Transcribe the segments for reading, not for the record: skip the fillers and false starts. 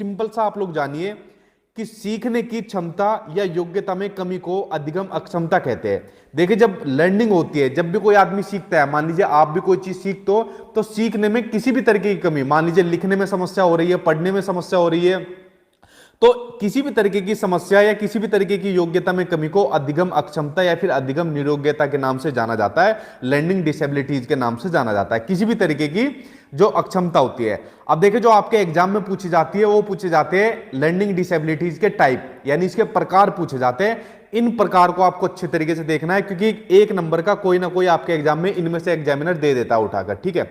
Simple सा आप लोग जानिए कि सीखने की क्षमता या योग्यता में कमी को अधिगम अक्षमता कहते हैं। देखिए जब लर्निंग होती है, जब भी कोई आदमी सीखता है, मान लीजिए आप भी कोई चीज सीखते हो, तो सीखने में किसी भी तरीके की कमी, मान लीजिए लिखने में समस्या हो रही है, पढ़ने में समस्या हो रही है, तो किसी भी तरीके की समस्या या किसी भी तरीके की योग्यता में कमी को अधिगम अक्षमता या फिर अधिगम निरोग्यता के नाम से जाना जाता है, लर्निंग डिसेबिलिटीज के नाम से जाना जाता है। किसी भी तरीके की जो अक्षमता होती है। अब देखिए जो आपके एग्जाम में पूछी जाती है वो पूछे जाते हैं लर्निंग डिसेबिलिटीज के टाइप, यानी इसके प्रकार पूछे जाते हैं। इन प्रकार को आपको अच्छे तरीके से देखना है, क्योंकि एक नंबर का कोई ना कोई आपके एग्जाम में इनमें से एग्जामिनर दे देता है उठाकर, ठीक है।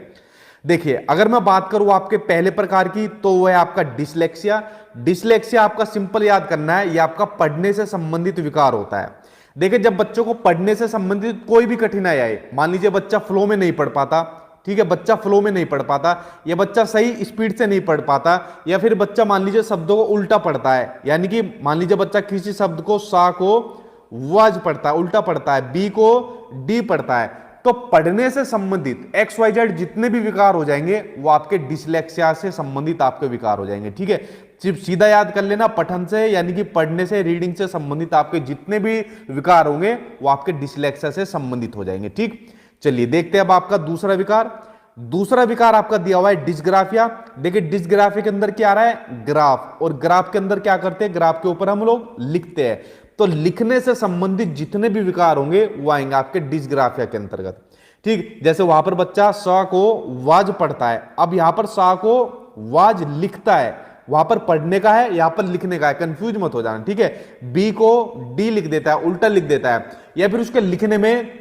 देखिए अगर मैं बात करूं आपके पहले प्रकार की, तो वह है आपका डिसलेक्सिया। डिसलेक्सिया आपका सिंपल याद करना है, यह आपका पढ़ने से संबंधित विकार होता है। देखिए जब बच्चों को पढ़ने से संबंधित कोई भी कठिनाई आए, मान लीजिए बच्चा फ्लो में नहीं पढ़ पाता, ठीक है, बच्चा फ्लो में नहीं पढ़ पाता, या बच्चा सही स्पीड से नहीं पढ़ पाता, या फिर बच्चा मान लीजिए शब्दों को उल्टा पढ़ता है, यानी कि मान लीजिए बच्चा किसी शब्द को सा को वाज पढ़ता है, उल्टा पढ़ता है, बी को डी पढ़ता है, तो पढ़ने से संबंधित एक्स वाई जेड जितने भी विकार हो जाएंगे वो आपके डिसलेक्सिया से संबंधित आपके विकार हो जाएंगे, ठीक है। सिर्फ सीधा याद कर लेना, पठन से यानी कि पढ़ने से, रीडिंग से संबंधित आपके जितने भी विकार होंगे वो आपके डिसलेक्सिया से संबंधित हो जाएंगे, ठीक। चलिए देखते हैं अब आपका दूसरा विकार। दूसरा विकार आपका दिया हुआ है डिस्ग्राफिया। देखिए डिस्ग्राफिया के अंदर क्या आ रहा है, ग्राफ, और ग्राफ के अंदर क्या करते हैं, ग्राफ के ऊपर हम लोग लिखते हैं, तो लिखने से संबंधित जितने भी विकार होंगे वो आएंगे आपके डिस्ग्राफिया के अंतर्गत, ठीक। जैसे वहां पर बच्चा सा को वाज पढ़ता है, अब यहां पर सा को वाज लिखता है, वहां पर पढ़ने का है, यहां पर लिखने का है, कंफ्यूज मत हो जाना, ठीक है। बी को डी लिख देता है, उल्टा लिख देता है, या फिर उसके लिखने में,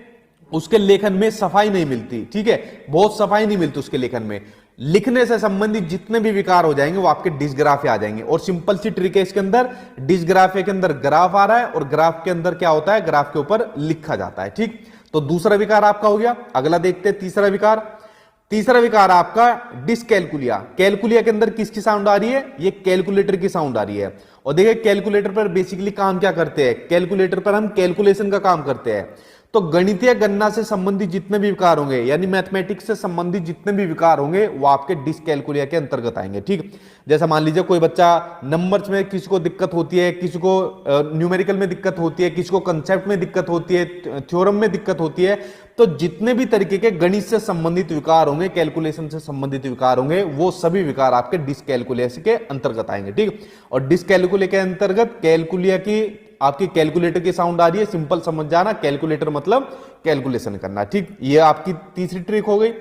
उसके लेखन में सफाई नहीं मिलती, ठीक है, बहुत सफाई नहीं मिलती उसके लेखन में। लिखने से संबंधित जितने भी विकार हो जाएंगे वो आपके डिस्ग्राफिया आ जाएंगे। और सिंपल सी ट्रिक है इसके अंदर, डिस्ग्राफिया के अंदर ग्राफ आ रहा है और ग्राफ के अंदर क्या होता है, ग्राफ के ऊपर लिखा जाता है, ठीक। तो दूसरा विकार आपका हो गया। अगला देखते हैं तीसरा विकार। तीसरा विकार आपका डिसकैलकुलिया। कैलकुलिया के अंदर किसकी साउंड आ रही है, ये कैलकुलेटर की साउंड आ रही है। और देखिए कैलकुलेटर पर बेसिकली काम क्या करते हैं, कैलकुलेटर पर हम कैलकुलेशन का काम करते हैं। तो गणितीय गणना से संबंधित जितने भी विकार होंगे, यानी मैथमेटिक्स से संबंधित जितने भी विकार होंगे वो आपके डिसकैलकुलिया के अंतर्गत आएंगे, ठीक। जैसा मान लीजिए कोई बच्चा नंबर्स में किसी को दिक्कत होती है, किसी को न्यूमेरिकल में दिक्कत होती है, किसी को कंसेप्ट में दिक्कत होती है, थ्योरम में दिक्कत होती है, तो जितने भी तरीके के गणित से संबंधित विकार होंगे, कैलकुलेशन से संबंधित विकार होंगे, वो सभी विकार आपके डिसकैलकुलिया के अंतर्गत आएंगे, ठीक। और डिसकैलकुलिया के अंतर्गत कैलकुलिया की आपकी कैलकुलेटर की साउंड आ रही है, सिंपल समझ जाना, कैलकुलेटर मतलब कैलकुलेशन करना, ठीक। ये आपकी तीसरी ट्रिक हो गई।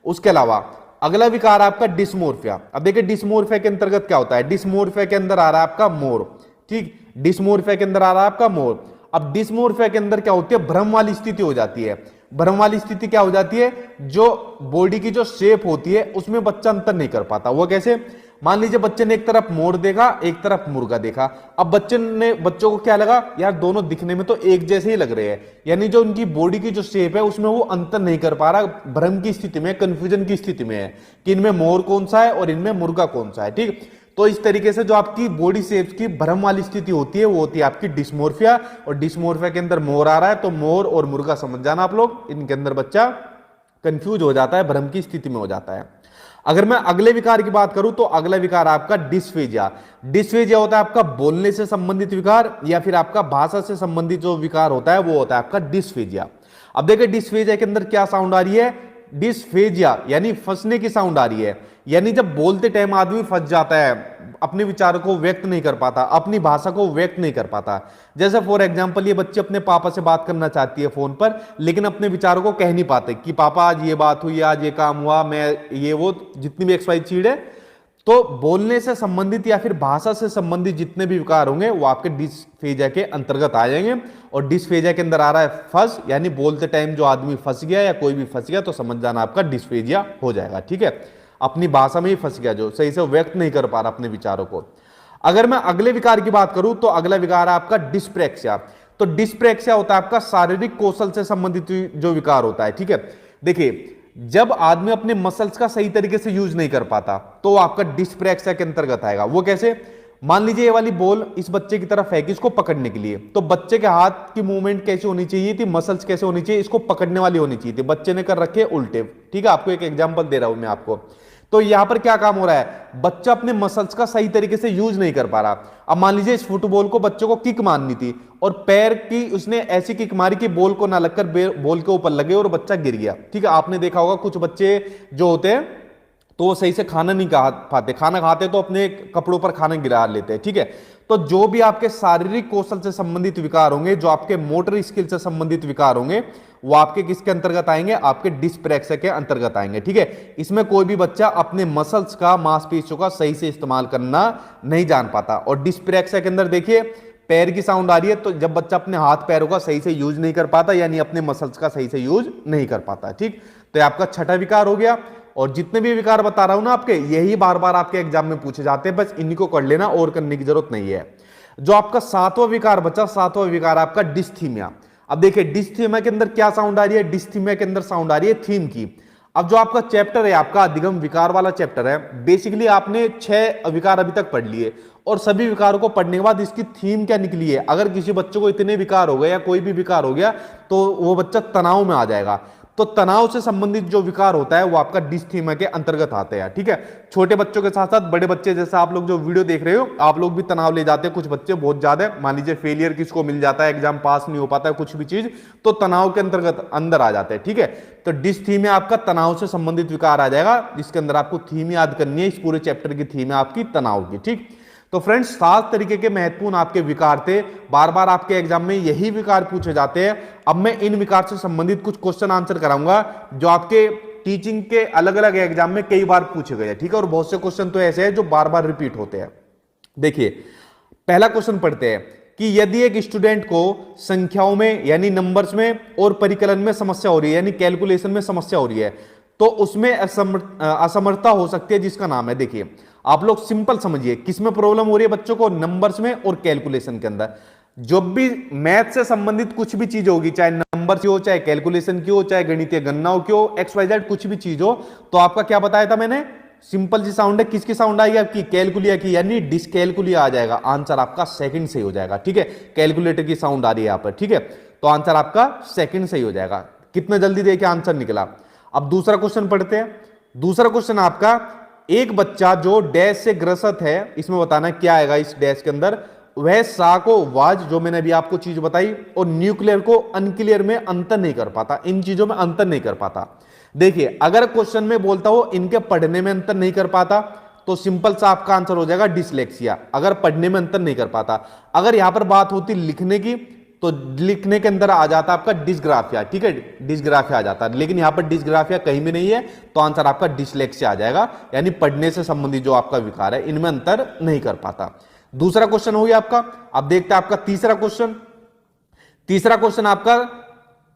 उसके अलावा अगला विकार आपका डिस्मोर्फिया। अब देखिए डिस्मोर्फिया के अंतर्गत क्या होता है, डिस्मोर्फिया के अंदर आ रहा है आपका मोर, ठीक। डिस्मोर्फिया के अंदर आ रहा है आपका मोर। अब डिस्मोर्फिया के अंदर क्या होती है, भ्रम वाली स्थिति हो जाती है। भ्रम वाली स्थिति क्या हो जाती है, जो बॉडी की जो शेप होती है उसमें बच्चा अंतर नहीं कर पाता। वो कैसे, मान लीजिए बच्चे ने एक तरफ मोर देखा, एक तरफ मुर्गा देखा, अब बच्चों को क्या लगा, यार दोनों दिखने में तो एक जैसे ही लग रहे हैं, यानी जो उनकी बॉडी की जो शेप है उसमें वो अंतर नहीं कर पा रहा, भ्रम की स्थिति में, कंफ्यूजन की स्थिति में है कि इनमें मोर कौन सा है और इनमें मुर्गा कौन सा है, ठीक। तो इस तरीके से जो आपकी बॉडी शेप की भ्रम वाली स्थिति होती है वो होती है आपकी डिस्मोर्फिया। और डिस्मोर्फिया के अंदर मोर आ रहा है तो मोर और मुर्गा समझ जाना आप लोग, इनके अंदर बच्चा कंफ्यूज हो जाता है, भ्रम की स्थिति में हो जाता है। अगर मैं अगले विकार की बात करूं तो अगला विकार आपका डिस्फेजिया। डिस्फेजिया होता है आपका बोलने से संबंधित विकार, या फिर आपका भाषा से संबंधित जो विकार होता है वो होता है आपका डिस्फेजिया। अब देखिए डिस्फेजिया के अंदर क्या साउंड आ रही है, डिस्फेजिया यानी फंसने की साउंड आ रही है, यानी जब बोलते टाइम आदमी फंस जाता है, अपने विचारों को व्यक्त नहीं कर पाता, अपनी भाषा को व्यक्त नहीं कर पाता। जैसे फॉर एग्जांपल ये बच्चे अपने पापा से बात करना चाहती है फोन पर, लेकिन अपने विचारों को कह नहीं पाते कि पापा आज ये बात हुई, आज ये काम हुआ, मैं ये वो जितनी भी एक्स वाई चीज है। तो बोलने से संबंधित या फिर भाषा से संबंधित जितने भी विकार होंगे वो आपके डिस्फेजिया के अंतर्गत आ जाएंगे। और डिस्फेजिया के अंदर आ रहा है फंस, यानी बोलते टाइम जो आदमी फंस गया या कोई भी फंस गया तो समझ जाना आपका डिस्फेजिया हो जाएगा, ठीक है। अपनी भाषा में ही फंस गया, जो सही से व्यक्त नहीं कर पा रहा अपने विचारों को। अगर मैं अगले विकार की बात करूं तो अगला विकार है आपका डिस्प्रेक्सिया। तो डिस्प्रेक्सिया होता है आपका शारीरिक कौशल से संबंधित जो विकार होता है, ठीक है। देखिए जब आदमी अपने मसल्स का सही तरीके से यूज नहीं कर पाता तो आपका डिस्प्रेक्सिया के अंतर्गत आएगा। वो कैसे, मान लीजिए ये वाली बॉल इस बच्चे की तरफ है कि इसको पकड़ने के लिए, तो बच्चे के हाथ की मूवमेंट कैसे होनी चाहिए थी, मसल्स कैसे होनी चाहिए, इसको पकड़ने वाली होनी चाहिए थी, बच्चे ने कर रखे उल्टे, ठीक है। आपको एक एग्जांपल दे रहा हूं मैं आपको। तो यहां पर क्या काम हो रहा है, बच्चा अपने मसल्स का सही तरीके से यूज नहीं कर पा रहा। अब मान लीजिए इस फुटबॉल को बच्चों को किक मारनी थी और पैर की उसने ऐसी किक मारी कि बॉल को ना लगकर बॉल के ऊपर लगे और बच्चा गिर गया। ठीक है, आपने देखा होगा कुछ बच्चे जो होते हैं तो वो सही से खाना नहीं खा पाते, खाना खाते तो अपने कपड़ों पर खाना गिरा लेते हैं। ठीक है, तो जो भी आपके शारीरिक कौशल से संबंधित विकार होंगे, जो आपके मोटर स्किल से संबंधित विकार होंगे, वो आपके किसके अंतर्गत आएंगे, आपके डिस्प्रेक्सिया के अंतर्गत आएंगे। ठीक है, इसमें कोई भी बच्चा अपने मसल्स का, मांसपेशियों का सही से इस्तेमाल करना नहीं जान पाता। और डिस्प्रेक्सिया के अंदर देखिए पैर की साउंड आ रही है, तो जब बच्चा अपने हाथ पैरों का सही से यूज नहीं कर पाता, यानी अपने मसल्स का सही से यूज नहीं कर पाता। ठीक, तो आपका छठा विकार हो गया। और जितने भी विकार बता रहा हूं ना आपके, यही बार बार आपके एग्जाम में पूछे जाते हैं, बस इन्हीं को कर लेना और करने की जरूरत नहीं है। जो आपका सातवां विकार बचा, सातवां विकार आपका डिस्थीमिया। अब देखिए डिस्थीमिया के अंदर क्या साउंड आ रही है, डिस्थीमिया के अंदर साउंड आ रही है थीम की। अब जो आपका चैप्टर है, आपका अधिगम विकार वाला चैप्टर है, बेसिकली आपने 6 विकार अभी तक पढ़ लिए और सभी विकारों को पढ़ने के बाद इसकी थीम क्या निकली है। अगर किसी बच्चे को इतने विकार हो गए या कोई भी विकार हो गया तो वो बच्चा तनाव में आ जाएगा। तो तनाव से संबंधित जो विकार होता है वो आपका डिस्थीमिया के अंतर्गत आते हैं। ठीक है, छोटे बच्चों के साथ साथ बड़े बच्चे, जैसे आप लोग जो वीडियो देख रहे हो, आप लोग भी तनाव ले जाते हैं। कुछ बच्चे बहुत ज्यादा, मान लीजिए फेलियर किसको मिल जाता है, एग्जाम पास नहीं हो पाता है, कुछ भी चीज, तो तनाव के अंतर्गत अंदर आ जाते हैं। ठीक है, तो डिस्थीमिया आपका तनाव से संबंधित विकार आ जाएगा, जिसके अंदर आपको थीम याद करनी है। इस पूरे चैप्टर की थीम है आपकी तनाव की। ठीक, तो फ्रेंड्स 7 तरीके के महत्वपूर्ण आपके विकार थे, बार बार आपके एग्जाम में यही विकार पूछे जाते हैं। अब मैं इन विकार से संबंधित कुछ क्वेश्चन आंसर कराऊंगा जो आपके टीचिंग के अलग अलग एग्जाम में कई बार पूछे गए। ठीक है, और बहुत से क्वेश्चन तो ऐसे हैं जो बार बार रिपीट होते हैं। देखिए पहला क्वेश्चन पढ़ते हैं कि यदि एक स्टूडेंट को संख्याओं में यानी नंबर्स में और परिकलन में समस्या हो रही है, यानी कैलकुलेशन में समस्या हो रही है, तो उसमें असमर्थता हो सकती है, जिसका नाम है, देखिए आप लोग सिंपल समझिए, किसमें प्रॉब्लम हो रही है बच्चों को, नंबर्स में और कैलकुलेशन के अंदर। जब भी मैथ से संबंधित कुछ भी चीज होगी, चाहे नंबर की हो, चाहे कैलकुलेशन की हो, चाहे गणितीय गणनाओं की हो, XYZ कुछ भी चीज हो, तो आपका क्या बताया था मैंने, सिंपल सी साउंड है, किसकी साउंड आएगी आपकी, कैलकुलिया की, यानी डिसकैलकुलिया आ जाएगा। आंसर आपका सेकंड सही हो जाएगा। ठीक है, कैलकुलेटर की साउंड आ रही है यहां पर। ठीक है, तो आंसर आपका सेकंड सही हो जाएगा। कितना जल्दी देखिए आंसर निकला। अब दूसरा क्वेश्चन पढ़ते हैं। दूसरा क्वेश्चन आपका, एक बच्चा जो डैश से ग्रसित है, इसमें बताना क्या आएगा इस डैश के अंदर, वह सा को वाज, जो मैंने अभी आपको चीज बताई, और न्यूक्लियर को अनक्लियर में अंतर नहीं कर पाता, इन चीजों में अंतर नहीं कर पाता। देखिए अगर क्वेश्चन में बोलता हो इनके पढ़ने में अंतर नहीं कर पाता, तो सिंपल सा आपका आंसर हो जाएगा डिसलेक्सिया, अगर पढ़ने में अंतर नहीं कर पाता। अगर यहां पर बात होती लिखने की, तो लिखने के अंदर आ जाता आपका डिस्ग्राफिया। ठीक है, डिस्ग्राफिया आ जाता, लेकिन यहां पर डिस्ग्राफिया कहीं भी नहीं है, तो आंसर आपका डिसलेक्सिया आ जाएगा, यानी पढ़ने से संबंधित जो आपका विकार है इनमें अंतर नहीं कर पाता। दूसरा क्वेश्चन हो गया आपका। अब देखते हैं आपका तीसरा क्वेश्चन। तीसरा क्वेश्चन आपका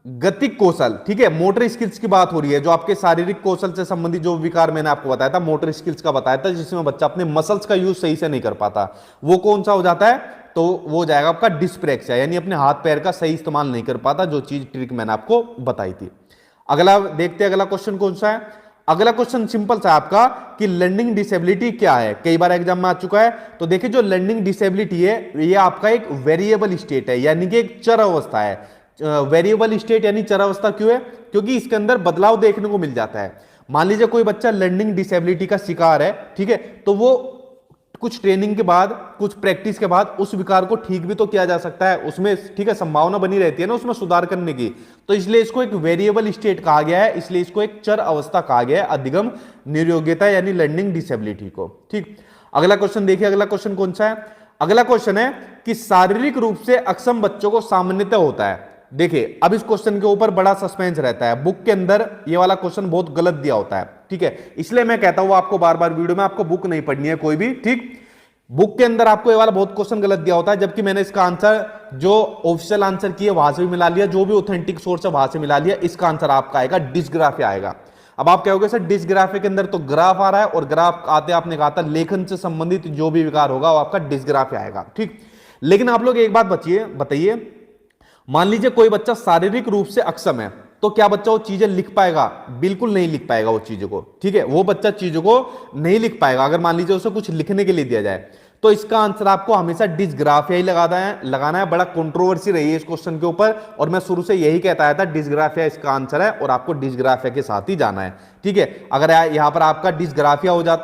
गतिक कौशल। ठीक है, मोटर स्किल्स की बात हो रही है, जो आपके शारीरिक कौशल से संबंधित जो विकार मैंने आपको बताया था, मोटर स्किल्स का बताया था, जिसमें बच्चा अपने मसल्स का यूज सही से नहीं कर पाता, वो कौन सा हो जाता है, तो वो हो जाएगा आपका डिस्प्रेक्सिया, यानी अपने हाथ पैर का सही इस्तेमाल नहीं कर पाता, जो चीज ट्रिक मैंने आपको बताई थी। अगला देखते हैं, अगला क्वेश्चन कौन सा है। अगला क्वेश्चन सिंपल सा आपका कि लर्निंग डिसेबिलिटी क्या है, कई बार एग्जाम में आ चुका है। तो देखिए जो लर्निंग डिसेबिलिटी है, ये आपका एक वेरिएबल स्टेट है, यानी कि एक चर अवस्था है। वेरिएबल स्टेट यानी चर अवस्था क्यों है, क्योंकि इसके अंदर बदलाव देखने को मिल जाता है। मान लीजिए कोई बच्चा लर्निंग डिसेबिलिटी का शिकार है, ठीक है, तो वो कुछ ट्रेनिंग के बाद, कुछ प्रैक्टिस के बाद उस विकार को ठीक भी तो किया जा सकता है, उसमें ठीक है संभावना बनी रहती है ना उसमें सुधार करने की। तो इसलिए इसको एक वेरिएबल स्टेट कहा गया है, इसलिए इसको एक चर अवस्था कहा गया है, अधिगम निर्योग्यता यानी लर्निंग डिसेबिलिटी को। ठीक, अगला क्वेश्चन देखिए, अगला क्वेश्चन कौन सा है। अगला क्वेश्चन है कि शारीरिक रूप से अक्षम बच्चों को सामान्यतः होता है। देखिए अब इस क्वेश्चन के ऊपर बड़ा सस्पेंस रहता है, बुक के अंदर ये वाला क्वेश्चन बहुत गलत दिया होता है। ठीक है, इसलिए मैं कहता हूं आपको बार बार वीडियो में, आपको बुक नहीं पढ़नी है कोई भी। ठीक, बुक के अंदर आपको ये वाला बहुत क्वेश्चन गलत दिया होता है, जबकि मैंने इसका आंसर जो ऑफिशियल आंसर किया वहां से भी मिला लिया, जो भी ऑथेंटिक सोर्स है वहां से मिला लिया। इसका आंसर आपका आएगा डिस्ग्राफिया आएगा। अब आप कहोगे सर डिस्ग्राफिया के अंदर तो ग्राफ आ रहा है, और ग्राफ आते आपने कहा था लेखन से संबंधित जो भी विकार होगा वो आपका डिस्ग्राफिया आएगा। ठीक, लेकिन आप लोग एक बात बताइए, मान लीजिए कोई बच्चा शारीरिक रूप से अक्षम है, तो क्या बच्चा वो चीजें लिख पाएगा? बिल्कुल नहीं लिख पाएगा वो चीजों को। ठीक है, वो बच्चा चीजों को नहीं लिख पाएगा। अगर मान लीजिए उसे कुछ लिखने के लिए दिया जाए, तो इसका आंसर आपको हमेशा डिस्ग्राफिया ही लगाना है। बड़ा कंट्रोवर्सी रही है इस क्वेश्चन के ऊपर, और मैं शुरू से यही कहता आया था डिस्ग्राफिया इसका आंसर है, और आपको डिस्ग्राफिया के साथ ही जाना है। ठीक है, अगर यहां पर आपका डिस्ग्राफिया हो जाता,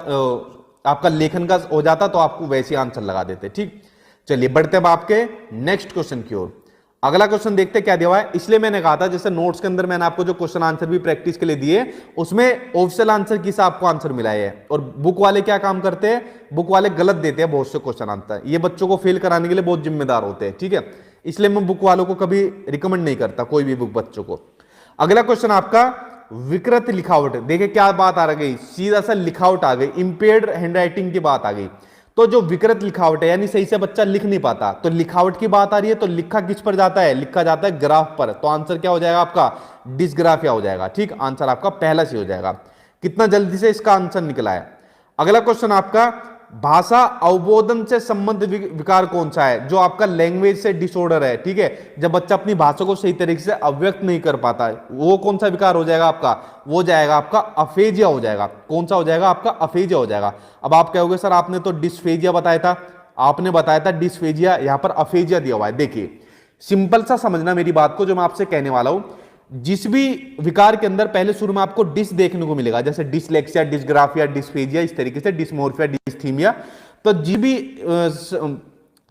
आपका लेखन का हो जाता, तो आपको वैसे आंसर लगा देते। ठीक, चलिए बढ़ते अब आपके नेक्स्ट क्वेश्चन की ओर। अगला क्वेश्चन देखते क्या दिया हुआ है। इसलिए मैंने कहा था, जैसे नोट्स के अंदर मैंने आपको जो क्वेश्चन आंसर भी प्रैक्टिस के लिए दिए, उसमें ऑफिशियल आंसर की आपको आंसर मिला है, और बुक वाले क्या काम करते हैं, बुक वाले गलत देते हैं बहुत से क्वेश्चन आंसर। ये बच्चों को फेल कराने के लिए बहुत जिम्मेदार होते हैं। ठीक है, इसलिए मैं बुक वालों को कभी रिकमेंड नहीं करता कोई भी बुक बच्चों को। अगला क्वेश्चन आपका विकृत लिखावट। देखिए क्या बात आ गई, सीधा सा लिखावट आ गई, इंपेयर्ड हैंडराइटिंग की बात आ गई। तो जो विकृत लिखावट है, यानी सही से बच्चा लिख नहीं पाता, तो लिखावट की बात आ रही है, तो लिखा किस पर जाता है, लिखा जाता है ग्राफ पर। तो आंसर क्या हो जाएगा आपका, डिस्ग्राफिया हो जाएगा। ठीक, आंसर आपका पहला सी हो जाएगा। कितना जल्दी से इसका आंसर निकला है। अगला क्वेश्चन आपका भाषा अवबोधन से संबंधित विकार कौन सा है, जो आपका लैंग्वेज से डिसऑर्डर है। ठीक है, जब बच्चा अपनी भाषा को सही तरीके से अव्यक्त नहीं कर पाता है, वो कौन सा विकार हो जाएगा आपका, वो जाएगा आपका अफेजिया हो जाएगा। कौन सा हो जाएगा आपका, अफेजिया हो जाएगा। अब आप कहोगे सर आपने तो डिस्फेजिया बताया था, आपने बताया था डिस्फेजिया, यहां पर अफेजिया दिया हुआ है। देखिए सिंपल सा समझना मेरी बात को, जो मैं आपसे कहने वाला हूं। जिस भी विकार के अंदर पहले शुरू में आपको डिस देखने को मिलेगा, जैसे डिसलेक्सिया, डिस्ग्राफिया, डिस्फेजिया, इस तरीके से डिस्मोर्फिया, डिस्थीमिया, तो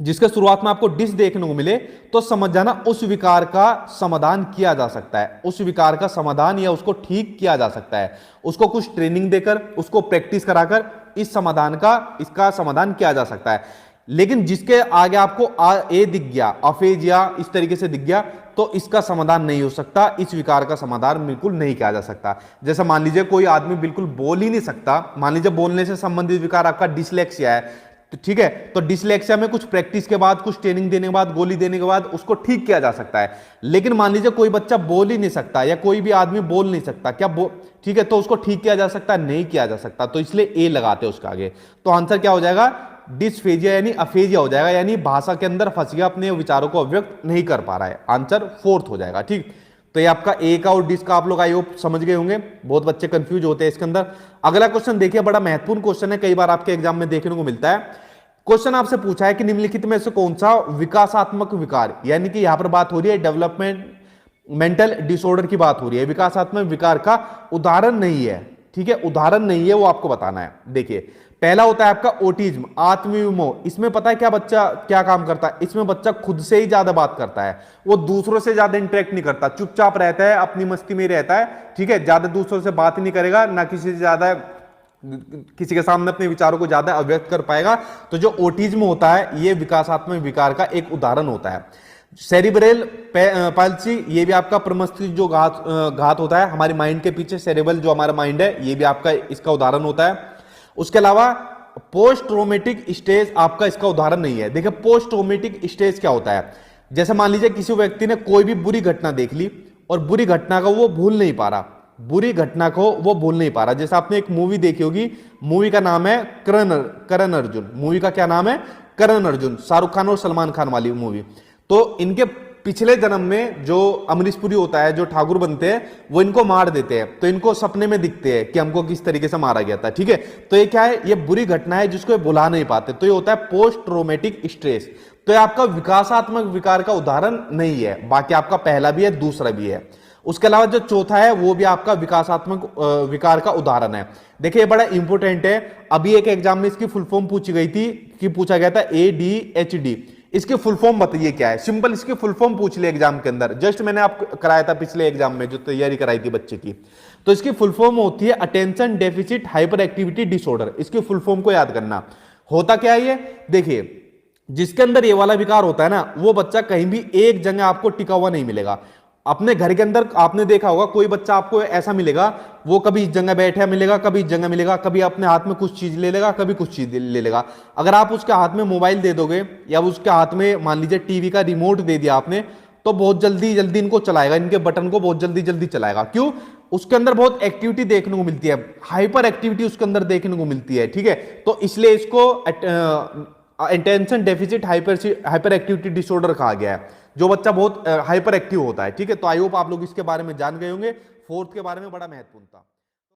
जिसके शुरुआत में आपको डिस देखने को मिले, तो समझ जाना उस विकार का समाधान किया जा सकता है। उस विकार का समाधान या उसको ठीक किया जा सकता है, उसको कुछ ट्रेनिंग देकर, उसको प्रैक्टिस कराकर इसका समाधान किया जा सकता है। लेकिन जिसके आगे आपको ए दिख गया, अफेजिया इस तरीके से दिख गया, तो इसका समाधान नहीं हो सकता, इस विकार का समाधान बिल्कुल नहीं किया जा सकता। जैसे मान लीजिए कोई आदमी बिल्कुल बोल ही नहीं सकता, मान लीजिए बोलने से संबंधित विकार आपका डिसलेक्सिया है, तो ठीक है, तो डिसलेक्सिया में कुछ प्रैक्टिस के बाद, कुछ ट्रेनिंग देने के बाद, गोली देने के बाद उसको ठीक किया जा सकता है। लेकिन मान लीजिए कोई बच्चा बोल ही नहीं सकता, या कोई भी आदमी बोल नहीं सकता, ठीक है, तो उसको ठीक किया जा सकता है, नहीं किया जा सकता, तो इसलिए ए लगाते हैं उसके आगे। तो आंसर क्या हो जाएगा, डिसफेजिया यानी अफेजिया हो जाएगा, यानी भाषा के अंदर फंस गया, अपने विचारों को अभिव्यक्त नहीं कर पा रहा है। आंसर फोर्थ हो जाएगा। ठीक, तो ये आपका ए का और डिस का आप लोग आई होप समझ गए होंगे, बहुत बच्चे कंफ्यूज होते हैं इसके अंदर। अगला क्वेश्चन देखिए, बड़ा महत्वपूर्ण क्वेश्चन है, कई बार आपके एग्जाम में देखने को मिलता है। क्वेश्चन आपसे पूछा है कि निम्नलिखित में से कौन सा विकासात्मक विकार, यानी कि यहां पर बात हो रही है डेवलपमेंटल डिसऑर्डर की बात हो रही है, विकासात्मक विकार का उदाहरण नहीं है। ठीक है, उदाहरण नहीं है, वो आपको बताना है। देखिए पहला होता है आपका ओटिज्म, आत्मविमोह। इसमें पता है क्या बच्चा क्या काम करता है, इसमें बच्चा खुद से ही ज्यादा बात करता है, वो दूसरों से ज्यादा इंटरेक्ट नहीं करता, चुपचाप रहता है, अपनी मस्ती में रहता है। ठीक है, ज्यादा दूसरों से बात ही नहीं करेगा, ना किसी के सामने अपने विचारों को ज्यादा अभिव्यक्त कर पाएगा। तो जो ओटिज्म होता है, ये विकासात्मक विकार का एक उदाहरण होता है। सेरिब्रल पाल्सी, ये भी आपका प्रमस्तिष्क जो घात होता है, हमारे माइंड के पीछे सेरेबल जो हमारा माइंड है, ये भी आपका इसका उदाहरण होता है। उसके अलावा पोस्ट ट्रोमेटिक स्टेज आपका इसका उदाहरण नहीं है। देखिए पोस्ट ट्रोमेटिक स्टेज क्या होता है, जैसे मान लीजिए किसी व्यक्ति ने कोई भी बुरी घटना देख ली, और बुरी घटना को वो भूल नहीं पा रहा, बुरी घटना को वो भूल नहीं पा रहा। जैसे आपने एक मूवी देखी होगी, मूवी का नाम है करण अर्जुन। मूवी का क्या नाम है, करण अर्जुन, शाहरुख खान और सलमान खान वाली मूवी। तो इनके पिछले जन्म में जो अमरीश पुरी होता है, जो ठाकुर बनते हैं, वो इनको मार देते हैं, तो इनको सपने में दिखते हैं कि हमको किस तरीके से मारा गया था। ठीक है, तो ये क्या है, ये बुरी घटना है जिसको ये भुला नहीं पाते, तो ये होता है पोस्ट ट्रोमेटिक स्ट्रेस। तो ये आपका विकासात्मक विकार का उदाहरण नहीं है, बाकी आपका पहला भी है, दूसरा भी है। उसके अलावा जो चौथा है, वो भी आपका विकासात्मक विकार का उदाहरण है। देखिए बड़ा इंपोर्टेंट है, अभी एक एग्जाम में इसकी फुल फॉर्म पूछी गई थी, कि पूछा गया था ADHD, इसकी फुल फॉर्म बताइए क्या है। सिंपल इसकी फुल फॉर्म पूछ लिया एग्जाम के अंदर, जस्ट मैंने आपको कराया था पिछले एग्जाम में, जो तैयारी कराई थी बच्चे की। तो इसकी फुल फॉर्म होती है attention deficit hyper activity disorder. इसकी फुल फॉर्म को याद करना। होता क्या है ये, देखिए जिसके अंदर ये वाला विकार होता है ना, वो बच्चा कहीं भी एक जगह आपको टिका हुआ नहीं मिलेगा। अपने घर के अंदर आपने देखा होगा, कोई बच्चा आपको ऐसा मिलेगा, वो कभी इस जगह बैठा मिलेगा, कभी इस जगह मिलेगा, कभी अपने हाथ में कुछ चीज ले लेगा, कभी कुछ चीज ले लेगा। अगर आप उसके हाथ में मोबाइल दे दोगे, या उसके हाथ में मान लीजिए टीवी का रिमोट दे दिया आपने, तो बहुत जल्दी जल्दी इनको चलाएगा, इनके बटन को बहुत जल्दी जल्दी चलाएगा। क्यों, उसके अंदर बहुत एक्टिविटी देखने को मिलती है, हाइपर एक्टिविटी उसके अंदर देखने को मिलती है। ठीक है, तो इसलिए इसको attention deficit hyper activity disorder कहा गया है, जो बच्चा बहुत हाइपर एक्टिव होता है। ठीक है, तो आई होप आप लोग इसके बारे में जान गए होंगे। फोर्थ के बारे में बड़ा महत्वपूर्ण था।